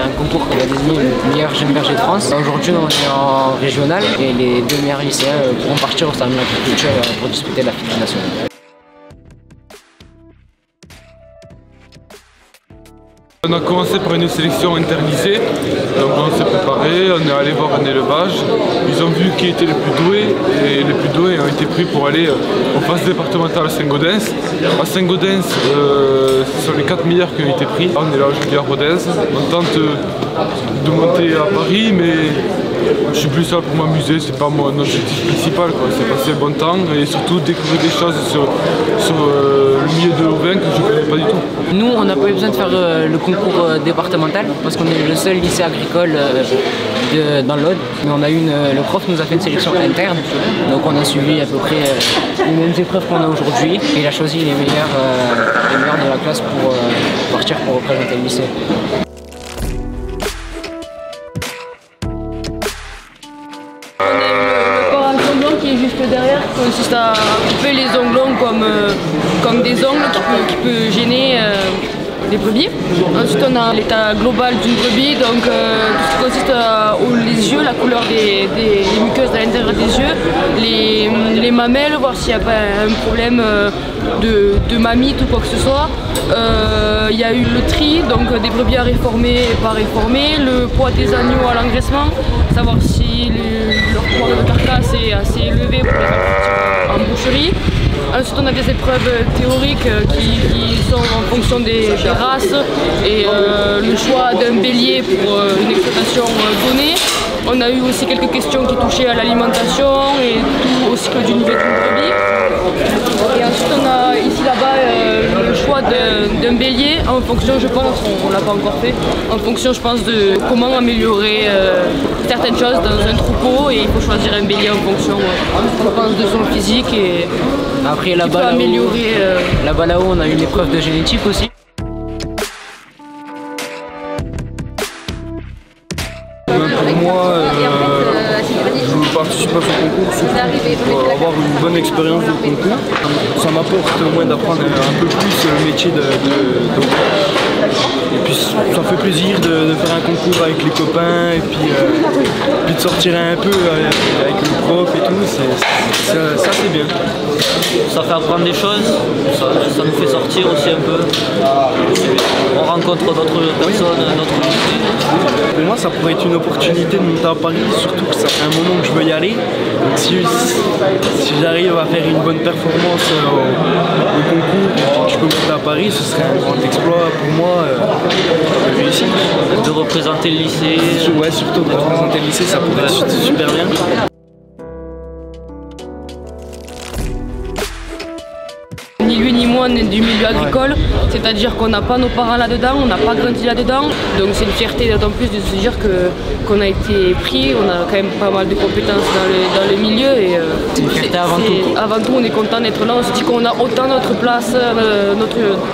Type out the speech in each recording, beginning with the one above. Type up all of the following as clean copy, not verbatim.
un concours qui a désigné le meilleur jeune berger de France. Aujourd'hui, on est en régional et les 2 meilleurs lycéens pourront partir au salon de l'agriculture pour disputer la finale nationale. On a commencé par une sélection interlycée, donc on s'est préparé, on est allé voir un élevage. Ils ont vu qui étaient les plus doués et les plus doués ont été pris pour aller aux phases départementales à Saint-Gaudens. À Saint-Gaudens, ce sont les 4 meilleurs qui ont été pris. On est là aujourd'hui à Rodez. On tente de monter à Paris, mais je suis plus là pour m'amuser, c'est pas mon objectif principal. C'est passer un bon temps et surtout découvrir des choses sur le milieu de l'Auvin que je ne connais pas du tout. Nous, on n'a pas eu besoin de faire le concours départemental parce qu'on est le seul lycée agricole dans l'Aude. Mais on a eu le prof nous a fait une sélection interne, donc on a suivi à peu près les mêmes épreuves qu'on a aujourd'hui. Et il a choisi les meilleurs de la classe pour partir pour représenter le lycée. Qui est juste derrière, qui consiste à couper les onglons comme des ongles qui peut gêner les brebis. Ensuite on a l'état global d'une brebis, donc tout ce qui consiste les yeux, la couleur des muqueuses à l'intérieur des yeux, les mamelles, voir s'il n'y a pas un problème de mamite ou quoi que ce soit. Il y a eu le tri, donc des brebis à réformer et pas réformer, le poids des agneaux à l'engraissement, savoir si leur poids de carcasse est assez élevé pour les faire en boucherie. Ensuite on a des épreuves théoriques qui sont en fonction des races et le choix d'un bélier pour une exploitation donnée. On a eu aussi quelques questions qui touchaient à l'alimentation et tout au cycle d'une brebis. Et ensuite on a ici là-bas le choix d'un bélier en fonction, je pense, on l'a pas encore fait, en fonction je pense de comment améliorer certaines choses dans un troupeau, et il faut choisir un bélier en fonction je pense de son physique et après là-bas améliorer. Là-bas là-haut on a eu une épreuve de génétique aussi. Pour moi, je participe à ce concours surtout pour avoir une bonne expérience de concours. Ça m'apporte au moins d'apprendre un peu plus le métier et puis ça fait plaisir de faire un concours avec les copains et puis de sortir un peu avec le prof et tout, ça c'est bien. Ça fait apprendre des choses, ça nous fait sortir aussi un peu. On rencontre d'autres personnes, d'autres lycées. Pour moi ça pourrait être une opportunité de monter à Paris, surtout que ça fait un moment que je veux y aller. Donc si j'arrive à faire une bonne performance au concours et que je peux monter à Paris, ce serait un grand exploit pour moi de réussir. De représenter le lycée. Ouais, surtout de représenter le lycée, ça pourrait être super bien. Ni lui ni moi on est du milieu agricole, c'est-à-dire qu'on n'a pas nos parents là-dedans, on n'a pas grandi là-dedans. Donc c'est une fierté d'autant plus de se dire qu'on a été pris, on a quand même pas mal de compétences dans le milieu. Et c'est une fierté avant tout. Avant tout on est content d'être là, on se dit qu'on a autant notre place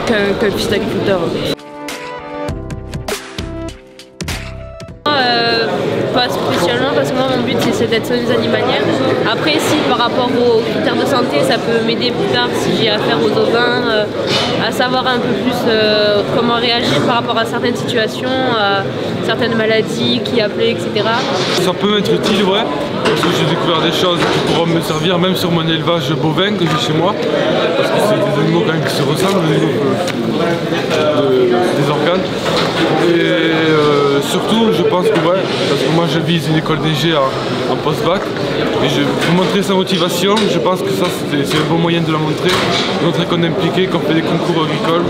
qu'un fils d'agriculteur. Pas spécialement parce que moi mon but c'est d'être soigneuse animalière. Après si par rapport aux critères de santé ça peut m'aider plus tard si j'ai affaire aux ovins, à savoir un peu plus comment réagir par rapport à certaines situations, à certaines maladies, qui appeler, etc. Ça peut m'être utile, ouais, parce que j'ai découvert des choses qui pourront me servir même sur mon élevage bovin que j'ai chez moi, parce que c'est des animaux quand même qui se ressemblent, des organes. Et surtout, je pense que ouais, parce que moi je vise une école DG en post-bac, et je veux montrer sa motivation, je pense que ça c'est un bon moyen de la montrer qu'on est impliqué, qu'on fait des concours agricoles.